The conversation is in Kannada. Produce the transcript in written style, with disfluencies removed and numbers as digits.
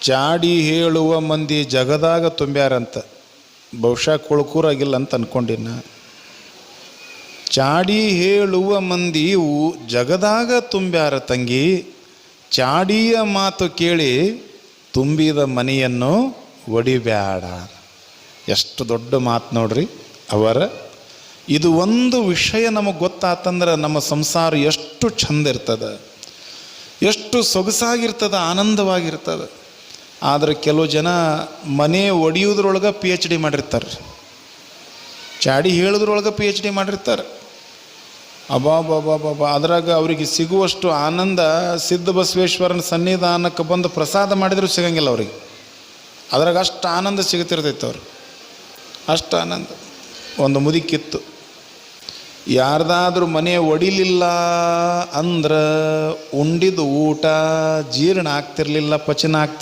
ಚಾಡಿ ಹೇಳುವ ಮಂದಿ ಜಗದಾಗ ತುಂಬ್ಯಾರಂತ. ಬಹುಶಃ ಕುಳ್ಕೂರಾಗಿಲ್ಲ ಅಂತ ಅಂದ್ಕೊಂಡಿನ. ಚಾಡಿ ಹೇಳುವ ಮಂದಿ ಜಗದಾಗ ತುಂಬ್ಯಾರ ತಂಗಿ, ಚಾಡಿಯ ಮಾತು ಕೇಳಿ ತುಂಬಿದ ಮನೆಯನ್ನು ಒಡಿಬ್ಯಾಡ. ಎಷ್ಟು ದೊಡ್ಡ ಮಾತು ನೋಡ್ರಿ ಅವರ. ಇದು ಒಂದು ವಿಷಯ ನಮಗೆ ಗೊತ್ತಾತಂದ್ರೆ ನಮ್ಮ ಸಂಸಾರ ಎಷ್ಟು ಚಂದ ಇರ್ತದೆ, ಎಷ್ಟು ಸೊಗಸಾಗಿರ್ತದೆ, ಆನಂದವಾಗಿರ್ತದೆ. ಆದರೆ ಕೆಲವು ಜನ ಮನೆ ಒಡೆಯೋದ್ರೊಳಗೆ PhD ಮಾಡಿರ್ತಾರೆ, ಚಾಡಿ ಹೇಳೋದ್ರೊಳಗೆ PhD ಮಾಡಿರ್ತಾರೆ. ಅಬಾಬಾಬಾಬಾ, ಅದ್ರಾಗ ಅವರಿಗೆ ಸಿಗುವಷ್ಟು ಆನಂದ ಸಿದ್ಧ ಬಸವೇಶ್ವರನ ಸನ್ನಿಧಾನಕ್ಕೆ ಬಂದು ಪ್ರಸಾದ ಮಾಡಿದರೂ ಸಿಗಂಗಿಲ್ಲ ಅವ್ರಿಗೆ. ಅದ್ರಾಗ ಅಷ್ಟು ಆನಂದ ಸಿಗುತ್ತಿರ್ತೈತೆ ಅವ್ರು, ಅಷ್ಟು ಆನಂದ. ಒಂದು ಮುದುಕಿತ್ತು, ಯಾರ್ದಾದ್ರೂ ಮನೆ ಒಡಿಲಿಲ್ಲ ಅಂದ್ರೆ ಉಂಡಿದ್ದು ಊಟ ಜೀರ್ಣ ಆಗ್ತಿರ್ಲಿಲ್ಲ, ಪಚನ ಆಗ್ತಿರ್ಲಿಲ್ಲ.